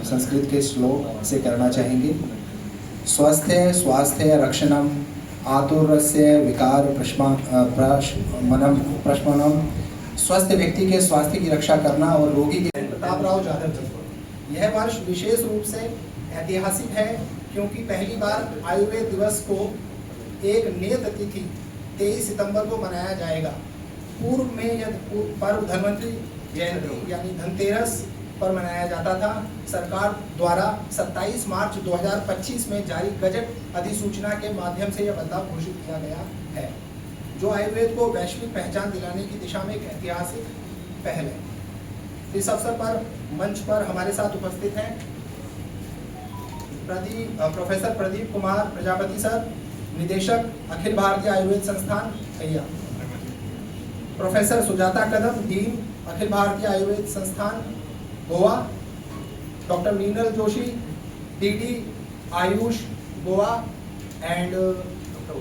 संस्कृत के श्लोक से करना चाहेंगे। स्वस्थ्य स्वास्थ्य रक्षणम आतुरस्य विकार प्रशमनम। स्वस्थ व्यक्ति के स्वास्थ्य की रक्षा करना और रोगी के। प्रतापराव जाधव जी। यह वर्ष विशेष रूप से ऐतिहासिक है क्योंकि पहली बार आयुर्वेद दिवस को एक नियत तिथि 23 सितंबर को मनाया जाएगा। पूर्व में यह पर्व धन्वंतरि जयंती यानी धनतेरस पर मनाया जाता था। सरकार द्वारा 27 मार्च 2025 में जारी गजट अधिसूचना के माध्यम से यह बदलाव घोषित किया गया है, जो आयुर्वेद को वैश्विक पहचान दिलाने की दिशा में एक ऐतिहासिक पहल है। इस अवसर पर मंच पर हमारे साथ उपस्थित हैं प्रोफेसर प्रदीप कुमार प्रजापति सर, निदेशक अखिल भारतीय आयुर्वेद संस्थान खैया, प्रोफेसर सुजाता कदम, डीन अखिल भारतीय आयुर्वेद संस्थान Goa, doctor Meenal Joshi, DD Ayush Goa, and doctor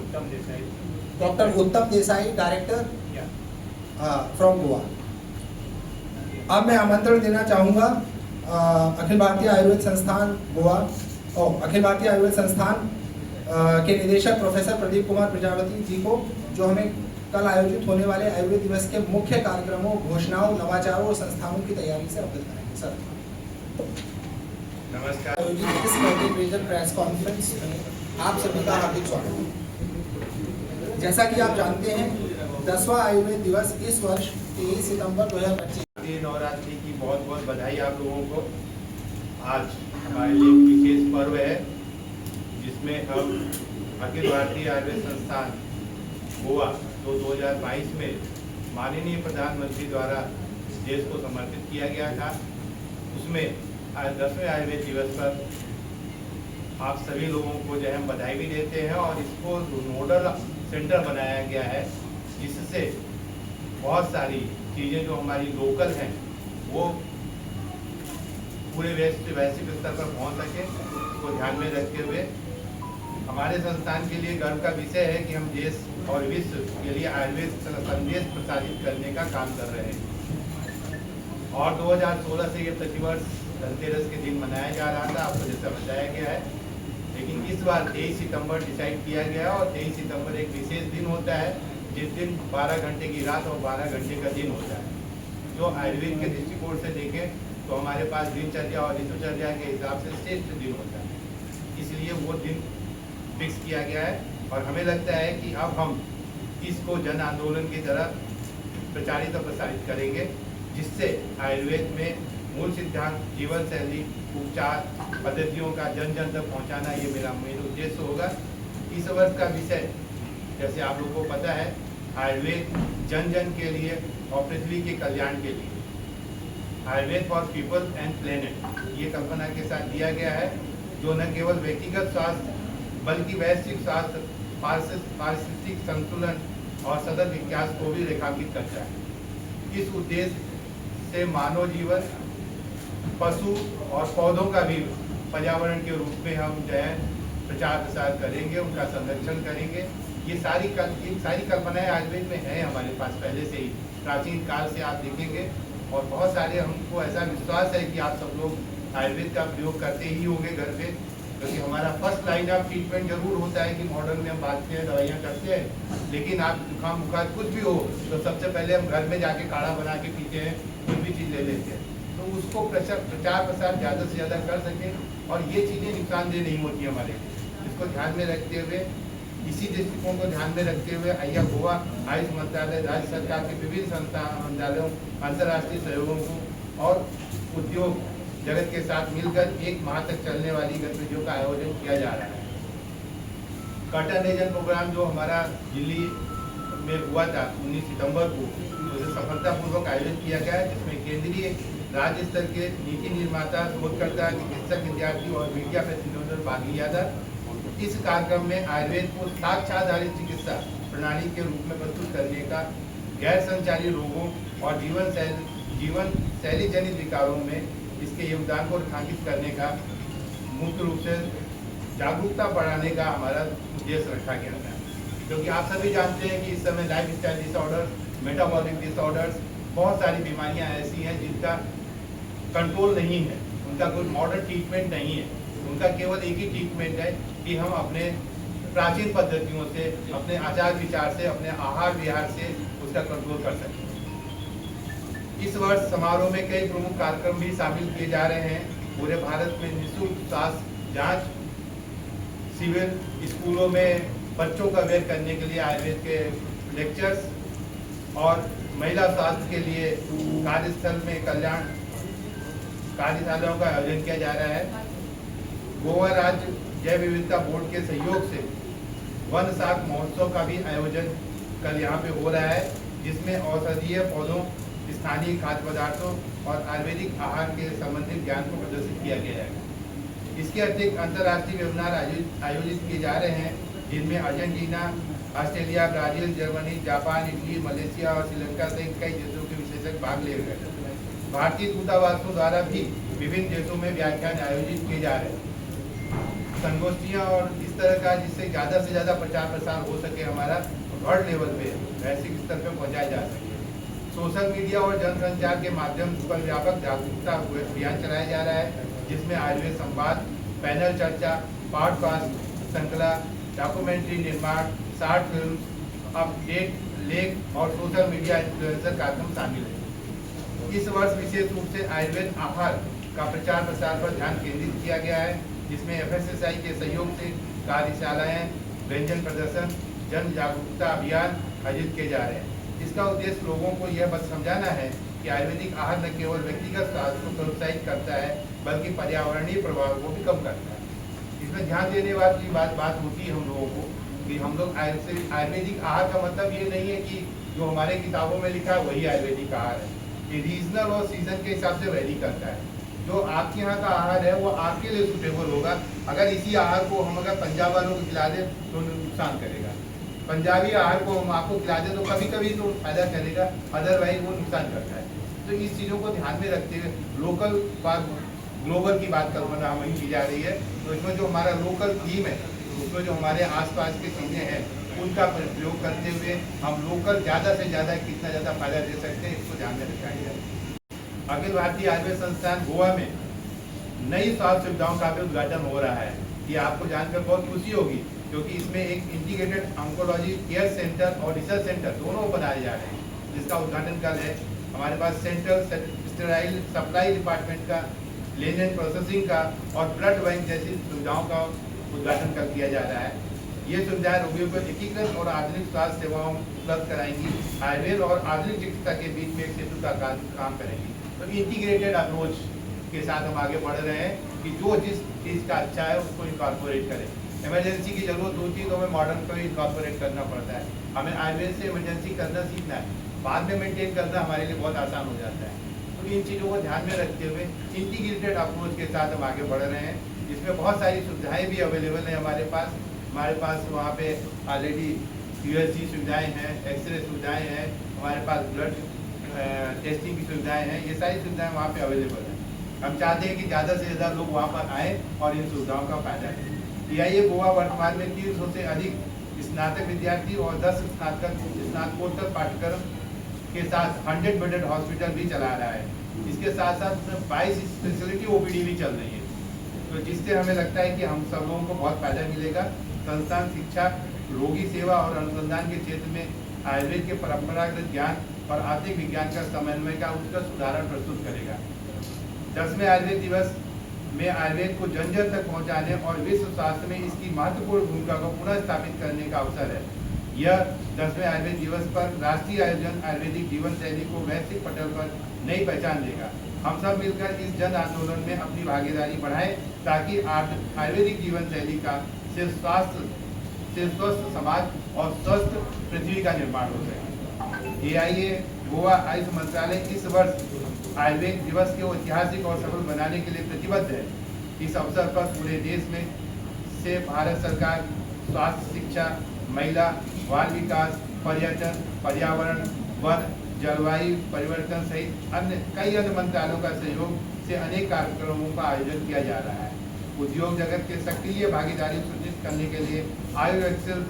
उत्तम देसाई, डायरेक्टर फ्रॉम गोवा। अब मैं आमंत्रण देना चाहूँगा अखिल भारतीय आयुर्वेद संस्थान गोवा और अखिल भारतीय आयुर्वेद संस्थान के निदेशक प्रोफेसर प्रदीप कुमार प्रजापति जी को, जो हमें कल आयोजित होने वाले आयुर्वेद दिवस के मुख्य कार्यक्रमों, घोषणाओं, नवाचारों और संस्थानों की तैयारी से अवगत कराएंगे। सर नमस्कार। आयोजित इस मल्टीमीडिया प्रेस कॉन्फ्रेंस में आप सभी का हार्दिक स्वागत। जैसा कि आप जानते हैं, 10वां आयुर्वेद दिवस इस वर्ष 23 सितंबर 2025 नवरात्रि की बहुत बहुत बधाई आप लोगों को। आज हमारे लिए एक विशेष पर्व है जिसमें हम अखिल भारतीय आयुर्वेद संस्थान गोवा तो 2022 में माननीय प्रधानमंत्री द्वारा देश को समर्पित किया गया था। उसमें आज 10वें आयुर्वेद दिवस पर आप सभी लोगों को जो है हम बधाई भी देते हैं और इसको नोडल सेंटर बनाया गया है, जिससे बहुत सारी चीज़ें जो हमारी लोकल हैं वो पूरे वैश्विक स्तर पर पहुंच सके। उसको ध्यान में रखते हुए हमारे संस्थान के लिए गर्व का विषय है कि हम देश और विश्व के लिए आयुर्वेद संदेश प्रसारित करने का काम कर रहे हैं। और 2016 से ये प्रतिवर्ष धनतेरस के दिन मनाया जा रहा था, आपको जैसा बताया गया है, लेकिन इस बार 23 सितंबर डिसाइड किया गया और 23 सितंबर एक विशेष दिन होता है जिस दिन 12 घंटे की रात और 12 घंटे का दिन होता है। जो आयुर्वेद के दृष्टिकोण से देखें तो हमारे पास दिनचर्या और ऋतुचर्या के हिसाब से श्रेष्ठ दिन होता है, इसलिए वो दिन फिक्स किया गया है। और हमें लगता है कि अब हम इसको जन आंदोलन की तरह प्रचारित और प्रसारित करेंगे, जिससे आयुर्वेद में मूल सिद्धांत, जीवन शैली, उपचार पद्धतियों का जन जन तक पहुंचाना, ये मेरा मेन उद्देश्य होगा। इस वर्ष का विषय जैसे आप लोगों को पता है, आयुर्वेद जन जन के लिए और पृथ्वी के कल्याण के लिए, Ayurveda for people and planet, ये कल्पना के साथ दिया गया है, जो न केवल व्यक्तिगत स्वास्थ्य बल्कि वैश्विक स्वास्थ्य, पारिस्थितिक संतुलन और सतत विकास को भी रेखांकित करता है। इस उद्देश्य से मानव जीवन, पशु और पौधों का भी पर्यावरण के रूप में हम जो है प्रचार प्रसार करेंगे, उनका संरक्षण करेंगे। ये सारी कल्पनाएं आयुर्वेद में है हमारे पास पहले से ही, प्राचीन काल से आप देखेंगे। और बहुत सारे हमको ऐसा विश्वास है कि आप सब लोग आयुर्वेद का प्रयोग करते ही होंगे घर पे, क्योंकि हमारा फर्स्ट लाइन ऑफ ट्रीटमेंट जरूर होता है कि मॉडर्न में हम बांटते हैं, दवाइयाँ करते हैं, लेकिन आप जुकाम बुखार कुछ भी हो तो सबसे पहले हम घर में जाके काढ़ा बना के पीते हैं, कुछ भी चीज़ ले लेते हैं। तो उसको प्रचार प्रसार ज़्यादा से ज़्यादा कर सकें और ये चीज़ें नुकसानदेह नहीं होती हमारे लिए। इसको ध्यान में रखते हुए, इसी दृष्टिकोण को ध्यान में रखते हुए आइया गोवा आयुष मंत्रालय, राज्य सरकार के विभिन्न संस्था मंत्रालयों, अंतर्राष्ट्रीय सहयोगों को और उद्योग जगत के साथ मिलकर 1 माह तक चलने वाली गतिविधियों का आयोजन किया जा रहा है। कर्टन रेजन प्रोग्राम जो हमारा दिल्ली में हुआ था 19 सितंबर को, उसे सफलतापूर्वक आयोजित किया गया, जिसमें केंद्रीय राज्य स्तर के नीति निर्माता, शोधकर्ता, चिकित्सक, विद्यार्थी और मीडिया प्रतिनिधियों ने भाग लिया था। इस कार्यक्रम में आयुर्वेद को साक्ष्याधारित चिकित्सा प्रणाली के रूप में प्रस्तुत करने का, गैर संचारी रोगों और जीवन शैली जनित विकारों में इसके योगदान को रेखांकित करने का, मुख्य रूप से जागरूकता बढ़ाने का हमारा उद्देश्य रखा गया था। क्योंकि आप सभी जानते हैं कि इस समय life style disorder, metabolic disorders, बहुत सारी बीमारियां ऐसी हैं जिनका कंट्रोल नहीं है उनका कोई मॉडर्न ट्रीटमेंट नहीं है। उनका केवल एक ही ट्रीटमेंट है कि हम अपने प्राचीन पद्धतियों से, अपने आचार विचार से, अपने आहार विहार से उसका कंट्रोल कर सकें। इस वर्ष समारोह में कई प्रमुख कार्यक्रम भी शामिल किए जा रहे हैं। पूरे भारत में निःशुल्क स्वास्थ्य जांच शिविर, स्कूलों में बच्चों का अवेयर करने के लिए आयुर्वेद के लेक्चर्स और महिला स्वास्थ्य के लिए कार्यस्थल में कल्याण कार्यशालाओं का आयोजन किया जा रहा है। गोवा राज्य जैव विविधता बोर्ड के सहयोग से वन शाक महोत्सव का भी आयोजन कल यहाँ पे हो रहा है, जिसमें औषधीय पौधों, स्थानीय खाद्य पदार्थों और आयुर्वेदिक आहार के संबंधित ज्ञान को प्रदर्शित किया गया है। इसके अतिरिक्त अंतर्राष्ट्रीय वेबिनार आयोजित किए जा रहे हैं, जिनमें Argentina, Australia, Brazil, Germany, Japan, Italy, Malaysia और श्रीलंका सहित कई देशों के विशेषज्ञ भाग ले रहे हैं। भारतीय दूतावासों द्वारा भी विभिन्न देशों में व्याख्यान आयोजित किए जा रहे हैं, संगोष्ठियाँ और इस तरह का, जिससे ज़्यादा से ज़्यादा प्रचार प्रसार हो सके, हमारा वर्ल्ड लेवल पे वैश्विक स्तर पर पहुँचाया जा सके। सोशल मीडिया और जनसंचार के माध्यम पर व्यापक जागरूकता अभियान चलाया जा रहा है, जिसमें आयुर्वेद संवाद, पैनल चर्चा, पॉडकास्ट श्रृंखला, डॉक्यूमेंट्री निर्माण, शॉर्ट फिल्म, अपडेट लेख और सोशल मीडिया इन्फ्लुएंसर कार्यक्रम शामिल है। इस वर्ष विशेष रूप से आयुर्वेद आहार का प्रचार प्रसार पर ध्यान केंद्रित किया गया है, जिसमें FSSAI के सहयोग से कार्यशालाएं, व्यंजन प्रदर्शन, जन जागरूकता अभियान आयोजित किए जा रहे हैं। इसका उद्देश्य लोगों को यह बात समझाना है कि आयुर्वेदिक आहार न केवल व्यक्तिगत स्वास्थ्य को प्रोत्साहित करता है, बल्कि पर्यावरणीय प्रभाव को भी कम करता है। इसमें ध्यान देने वाली बात होती है हम लोगों को कि हम लोग आयुर्वेदिक आहार का मतलब ये नहीं है कि जो हमारे किताबों में लिखा है वही आयुर्वेदिक आहार है। ये रीजनल और सीजन के हिसाब से वैरी करता है। जो आपके यहाँ का आहार है वो आपके लिए सुटेबल होगा। अगर इसी आहार को हम अगर पंजाब वालों को खिला दें तो नुकसान करेगा, पंजाबी आहार को हम आपको खिला दें तो कभी कभी तो फायदा करेगा, अदरवाइज वो नुकसान करता है। तो इस चीज़ों को ध्यान में रखते हुए लोकल बात, ग्लोबल की बात कल्पना हमें की जा रही है। तो इसमें जो हमारा लोकल थीम है, उसमें जो हमारे आसपास की चीज़ें हैं उनका प्रयोग करते हुए हम लोकल ज़्यादा से ज़्यादा कितना ज़्यादा फायदा दे सकते हैं, इसको ध्यान में रखा जाए। अखिल भारतीय आयुर्वेद संस्थान गोवा में नई स्वास्थ्य सुविधाओं का भी उद्घाटन हो रहा है। ये आपको जानकर बहुत खुशी होगी, क्योंकि इसमें एक इंटीग्रेटेड ऑन्कोलॉजी केयर सेंटर और रिसर्च सेंटर दोनों बनाए जा रहे हैं, जिसका उद्घाटन कल है। हमारे पास सेंट्रल स्टेराइल सप्लाई डिपार्टमेंट का, लेन एंड प्रोसेसिंग का और ब्लड बैंक जैसी सुविधाओं का उद्घाटन कल किया जा रहा है। ये सुविधाएं रोगियों को एकीकृत और आधुनिक स्वास्थ्य सेवाओं उपलब्ध कराएंगी, आयुर्वेद और आधुनिक चिकित्सा के बीच में एक सेतु का काम करेंगी। तो इंटीग्रेटेड अप्रोच के साथ हम आगे बढ़ रहे हैं कि जो जिस चीज़ का अच्छा है उसको इनकॉर्पोरेट करें। इमरजेंसी की जरूरत होती है तो हमें मॉडर्न को इनकॉर्पोरेट करना पड़ता है। हमें आयुर्वेद से इमरजेंसी करना सीखना है, बाद में मेंटेन करना हमारे लिए बहुत आसान हो जाता है। तो इन चीज़ों को ध्यान में रखते हुए इंटीग्रेटेड अप्रोच के साथ हम आगे बढ़ रहे हैं, जिसमें बहुत सारी सुविधाएँ भी अवेलेबल हैं हमारे पास वहाँ पे ऑलरेडी USG सुविधाएं हैं, एक्सरे सुविधाएं हैं, हमारे पास ब्लड टेस्टिंग की सुविधाएं हैं। ये सारी सुविधाएं वहाँ पे अवेलेबल हैं। हम चाहते हैं कि ज़्यादा से ज़्यादा लोग वहाँ पर आएँ और इन सुविधाओं का फायदा लें। PIA गोवा वर्तमान में 300 से अधिक स्नातक विद्यार्थी और 10 स्नातकोत्तर पाठ्यक्रम के साथ 100 बेडेड हॉस्पिटल भी चला रहा है। इसके साथ साथ 22 स्पेशलिटी OPD भी चल रही है, तो जिससे हमें लगता है कि हम सब लोगों को बहुत फायदा मिलेगा। संस्थान शिक्षा, रोगी सेवा और अनुसंधान के क्षेत्र में आयुर्वेद के परंपरागत ज्ञान और आधुनिक विज्ञान का समन्वय का उत्कृष्ट उदाहरण प्रस्तुत करेगा। 10वें आयुर्वेद दिवस में आयुर्वेद को जन जन तक पहुंचाने और विश्व स्वास्थ्य में इसकी महत्वपूर्ण भूमिका को पुनः स्थापित करने का अवसर है। यह 10वें आयुर्वेद दिवस पर राष्ट्रीय आयोजन आयुर्वेदिक जीवन शैली को वैश्विक पटल पर नई पहचान देगा। हम सब मिलकर इस जन आंदोलन में अपनी भागीदारी बढ़ाएं, ताकि आयुर्वेदिक जीवन शैली का सिर्फ स्वस्थ समाज और स्वस्थ पृथ्वी का निर्माण हो सके। AIA गोवा आयुष मंत्रालय इस वर्ष आयुर्वेद दिवस को ऐतिहासिक और सफल बनाने के लिए प्रतिबद्ध है। इस अवसर पर पूरे देश में से भारत सरकार स्वास्थ्य, शिक्षा, महिला, बाल विकास, पर्यटन, पर्यावरण, वन, जलवायु परिवर्तन सहित कई अन्य मंत्रालयों का सहयोग से अनेक कार्यक्रमों का आयोजन किया जा रहा है। उद्योग जगत के सक्रिय भागीदारी सुनिश्चित करने के लिए आयुर्वेद एक्सेल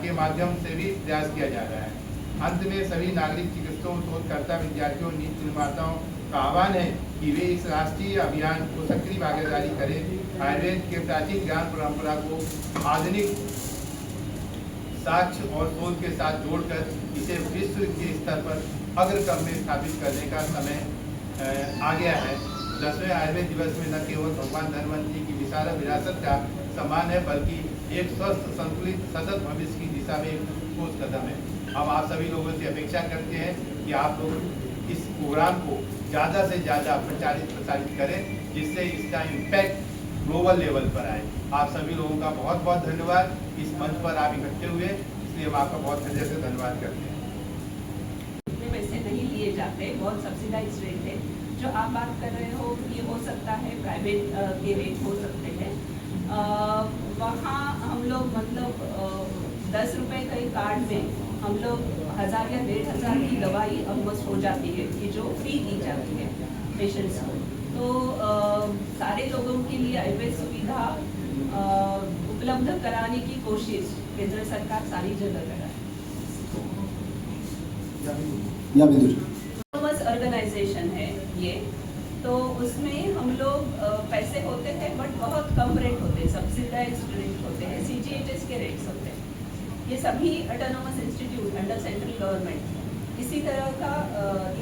के माध्यम से भी प्रयास किया जा रहा है। अंत में सभी नागरिक चिकित्सकों, शोधकर्ता, विद्यार्थियों, नीति निर्माताओं का आह्वान है कि वे इस राष्ट्रीय अभियान को सक्रिय भागीदारी करें। आयुर्वेद के प्राचीन ज्ञान परंपरा को आधुनिक साक्ष्य और शोध के साथ जोड़कर इसे विश्व के स्तर पर अग्रक्रम में स्थापित करने का समय आ गया है। 10वें आयुर्वेद दिवस में न केवल भगवान धन्वंतरि की विशाल विरासत का सम्मान है, बल्कि एक स्वस्थ संतुलित सतत भविष्य की दिशा में एक ठोस कदम है। हम आप सभी लोगों से अपेक्षा करते हैं कि आप लोग इस प्रोग्राम को ज़्यादा से ज़्यादा प्रसारित करें, जिससे इसका इम्पैक्ट ग्लोबल लेवल पर आए। आप सभी लोगों का बहुत बहुत धन्यवाद। इस मंच पर आप इकट्ठे हुए, इसलिए हम आपका बहुत हृदय से धन्यवाद करते हैं। पैसे नहीं लिए जाते, बहुत सब्सिडाइज रेट है। जो आप बात कर रहे हो ये हो सकता है प्राइवेट के रेट हो सकते हैं। वहाँ हम लोग मतलब 10 रुपये के कार्ड में हम लोग 1000 या 1500 की दवाई ऑलमोस्ट हो जाती है कि जो फ्री दी जाती है पेशेंट्स को। तो सारे लोगों के लिए आयुर्वेद सुविधा उपलब्ध कराने की कोशिश केंद्र सरकार सारी जगह कर रहा है। ऑर्गेनाइजेशन है ये, तो उसमें हम लोग पैसे होते हैं बट बहुत कम रेट होते हैं, सब्सिडाइज्ड रेट होते हैं, CGHS के रेट्स होते हैं। ये सभी autonomous institute under central government इसी तरह का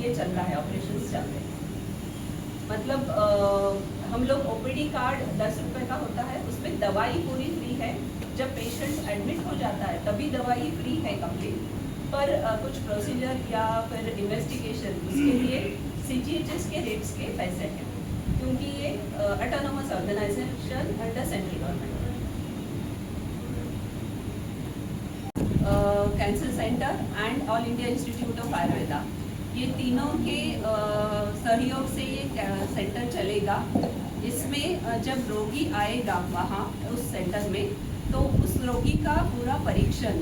ये चल रहा है, ऑपरेशंस चल रहे हैं। मतलब हम लोग OPD कार्ड 10 रुपये का होता है, उसमें दवाई पूरी फ्री है। जब पेशेंट एडमिट हो जाता है तभी दवाई फ्री है कंप्लीट, पर कुछ प्रोसीजर या फिर इन्वेस्टिगेशन उसके लिए CGHS के रेट्स के पैसे हैं, क्योंकि ये autonomous organisation under central government. Cancer centre and all India institute of Ayurveda, ये तीनों के सहयोग से ये सेंटर चलेगा। इसमें जब रोगी आएगा वहाँ उस सेंटर में, तो उस रोगी का पूरा परीक्षण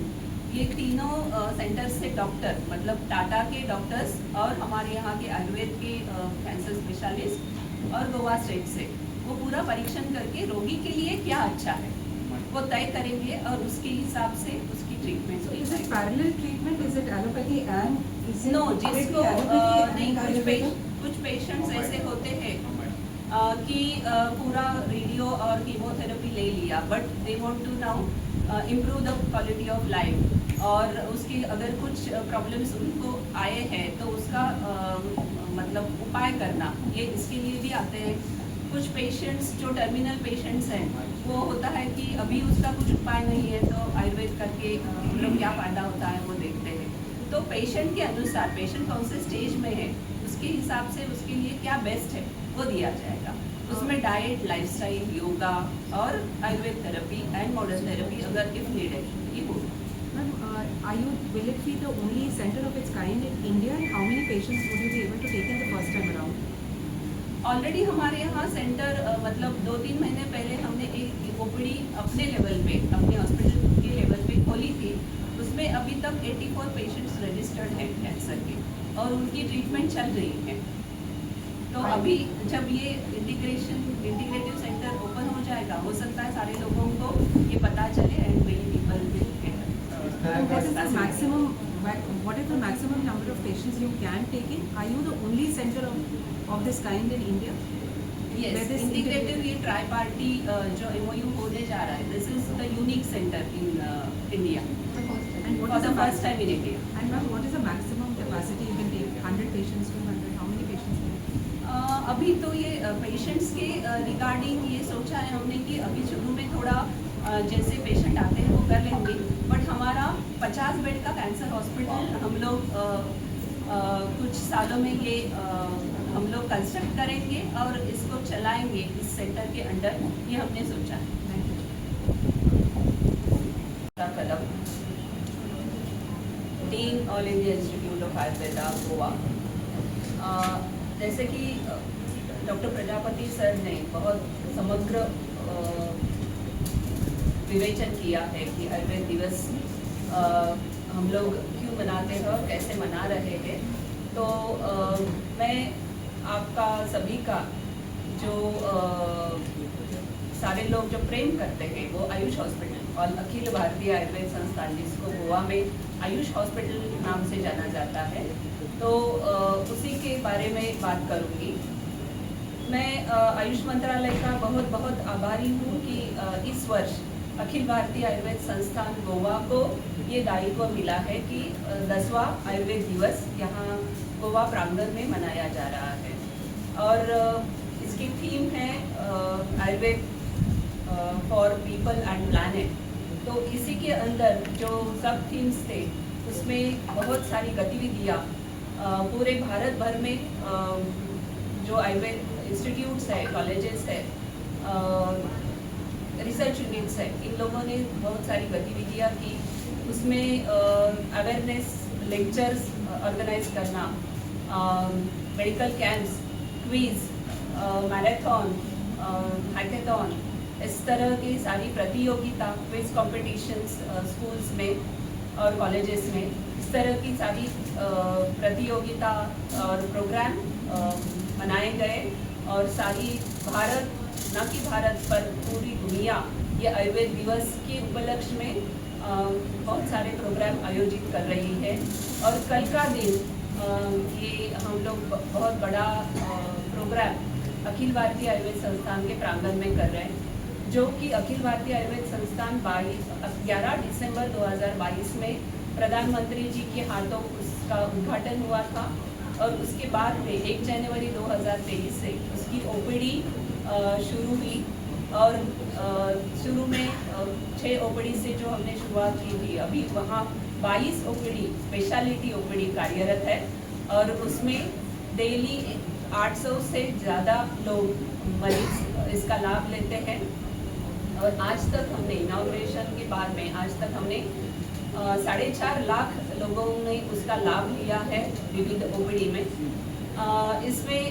ये तीनों सेंटर से डॉक्टर, मतलब टाटा के डॉक्टर्स और हमारे यहाँ के आयुर्वेद के कैंसर स्पेशलिस्ट और गोवा स्टेट से वो पूरा परीक्षण करके रोगी के लिए क्या अच्छा है वो तय करेंगे और उसके हिसाब से उसकी treatment. So is it parallel treatment? Is it allopathy and is it no, जिसको नहीं, कुछ पेशेंट्स ऐसे होते हैं कि पूरा रेडियो और कीमोथेरेपी ले लिया, but they want to now improve the quality of life, और उसकी अगर कुछ प्रॉब्लम्स उनको आए हैं तो उसका मतलब उपाय करना, ये इसके लिए भी आते हैं। कुछ पेशेंट्स जो टर्मिनल पेशेंट्स हैं, वो होता है कि अभी उसका कुछ उपाय नहीं है, तो आयुर्वेद करके मतलब क्या फ़ायदा होता है वो देखते हैं। तो पेशेंट के अनुसार, पेशेंट कौन से स्टेज में है उसके हिसाब से उसके लिए क्या बेस्ट है वो दिया जाएगा। उसमें डाइट, लाइफस्टाइल, योगा और Ayurveda therapy and modern therapy अगर इफ नीडेड ये होगा। will it be the only center of its kind in India, and how many patients would you be able to take in the first time around? Already हमारे यहाँ centre मतलब 2-3 महीने पहले हमने एक OPD अपने लेवल पे, अपने हॉस्पिटल के लेवल पे खोली थी। उसमें अभी तक 84 पेशेंट्स रजिस्टर्ड हैं कैंसर के, और उनकी ट्रीटमेंट चल रही है। तो अभी जब ये इंटीग्रेटिव सेंटर ओपन हो जाएगा, हो सकता है सारे लोगों को ये पता चले and many people will What is the maximum number of patients you can take in? Are you the only center of this kind in India? Yes, integrative ये ट्राई पार्टी जो MOU होने जा रहा है, this is the unique centre in India And what for is the the first time in India. And ma'am, what is the maximum capacity you can take? 100 patients, 200? How many patients can you take? अभी तो ये patients के regarding ये सोचा है हमने कि अभी शुरू में थोड़ा जैसे पेशेंट आते हैं वो कर लेंगे, बट हमारा 50 बेड का कैंसर हॉस्पिटल हम लोग कुछ सालों में ये हम लोग कंस्ट्रक्ट करेंगे और इसको चलाएंगे इस सेंटर के अंडर, ये हमने सोचा है। Kadam dean All India institute of Ayurveda Goa, जैसे कि डॉक्टर प्रजापति सर ने बहुत समग्र विवेचन किया है कि आयुर्वेद दिवस हम लोग क्यों मनाते हैं और कैसे मना रहे हैं। तो मैं आपका सभी का जो सारे लोग जो प्रेम करते हैं वो आयुष हॉस्पिटल अखिल भारतीय आयुर्वेद संस्थान, जिसको गोवा में आयुष हॉस्पिटल नाम से जाना जाता है, तो उसी के बारे में बात करूँगी। मैं आयुष मंत्रालय का बहुत बहुत आभारी हूँ कि इस वर्ष अखिल भारतीय आयुर्वेद संस्थान गोवा को ये दायित्व मिला है कि 10वां आयुर्वेद दिवस यहाँ गोवा प्रांगण में मनाया जा रहा है। और इसकी थीम है Ayurveda for people and planet. तो इसी के अंदर जो सब थीम्स थे उसमें बहुत सारी गतिविधियाँ पूरे भारत भर में जो आयुर्वेद इंस्टीट्यूट्स है, कॉलेजेस है, रिसर्च यूनिट्स है, इन लोगों ने बहुत सारी गतिविधियाँ की। उसमें अवेयरनेस लेक्चर्स ऑर्गेनाइज करना, medical camps, quiz, marathon, hackathon, इस तरह की सारी प्रतियोगिता, क्विज कॉम्पिटिशन्स स्कूल्स में और कॉलेजेस में, इस तरह की सारी प्रतियोगिता और प्रोग्राम मनाए गए। और सारी भारत, न कि भारत पर पूरी दुनिया ये आयुर्वेद दिवस के उपलक्ष्य में बहुत सारे प्रोग्राम आयोजित कर रही है। और कल का दिन ये हम लोग बहुत बड़ा प्रोग्राम अखिल भारतीय आयुर्वेद संस्थान के प्रांगण में कर रहे हैं, जो कि अखिल भारतीय आयुर्वेद संस्थान 11 दिसंबर 2022 में प्रधानमंत्री जी के हाथों उसका उद्घाटन हुआ था। और उसके बाद में 1 जनवरी 2023 से उसकी ओपीडी शुरू हुई। और शुरू में 6 ओपीडी से जो हमने शुरुआत की थी, अभी वहाँ 22 ओपीडी, स्पेशलिटी ओपीडी कार्यरत है। और उसमें डेली 800 से ज़्यादा लोग मरीज इसका लाभ लेते हैं। और आज तक हमने इनॉग्रेशन के बाद में आज तक हमने 4.5 लाख लोगों ने उसका लाभ लिया है विविध ओपीडी में। इसमें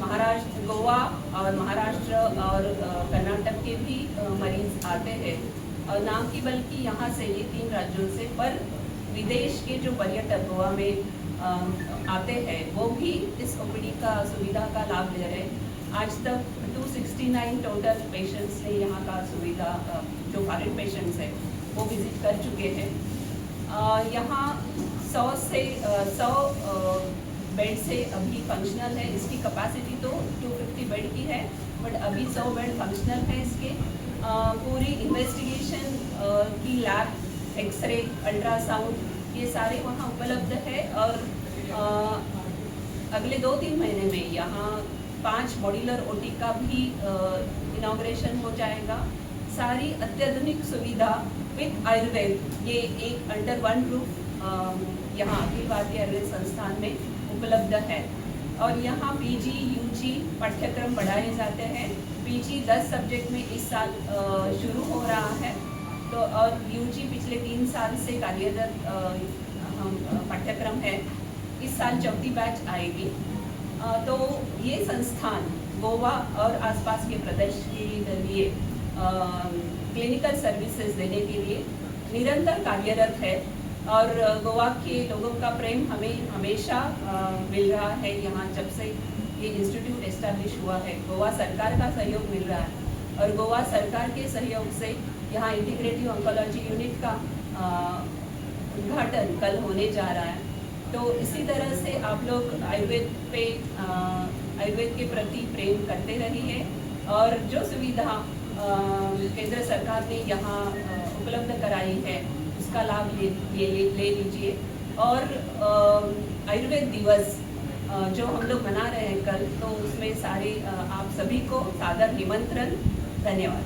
महाराष्ट्र, गोवा और महाराष्ट्र और कर्नाटक के भी मरीज आते हैं। और ना कि बल्कि यहाँ से, ये 3 राज्यों से, पर विदेश के जो पर्यटक गोवा में आते हैं वो भी इस ओपीडी का सुविधा का लाभ ले रहे हैं। आज तक 269 टोटल पेशेंट्स ने यहाँ का सुविधा, जो फॉरेन पेशेंट्स हैं वो विजिट कर चुके हैं। यहाँ 100 बेड से अभी फंक्शनल है। इसकी कैपेसिटी तो 250 बेड की है, बट अभी 100 बेड फंक्शनल है इसके। पूरी इन्वेस्टिगेशन की लैब, एक्सरे, अल्ट्रासाउंड, ये सारे वहाँ उपलब्ध है। और अगले 2-3 महीने में यहाँ 5 मॉड्यूलर ओटी का भी इनॉग्रेशन हो जाएगा। सारी अत्याधुनिक सुविधा विद आयुर्वेद, ये एक अंडर वन रूफ यहाँ अखिल भारतीय आयुर्वेद संस्थान में उपलब्ध है। और यहाँ पीजी, यूजी पाठ्यक्रम बढ़ाए जाते हैं। पीजी 10 सब्जेक्ट में इस साल शुरू हो रहा है, तो और यूजी पिछले 3 साल से कार्यरत पाठ्यक्रम है। इस साल 4थी बैच आएगी। तो ये संस्थान गोवा और आसपास के प्रदेश के लिए क्लिनिकल सर्विसेज देने के लिए निरंतर कार्यरत है। और गोवा के लोगों का प्रेम हमें हमेशा मिल रहा है। यहाँ जब से ये इंस्टीट्यूट एस्टैब्लिश हुआ है, गोवा सरकार का सहयोग मिल रहा है। और गोवा सरकार के सहयोग से यहाँ इंटीग्रेटिव ऑन्कोलॉजी यूनिट का उद्घाटन कल होने जा रहा है। तो इसी तरह से आप लोग आयुर्वेद के प्रति प्रेम करते रहिए। और जो सुविधा केंद्र सरकार ने यहाँ उपलब्ध कराई है उसका लाभ ले लीजिए। और आयुर्वेद दिवस जो हम लोग मना रहे हैं कल, तो उसमें सारे आप सभी को सादर निमंत्रण। धन्यवाद।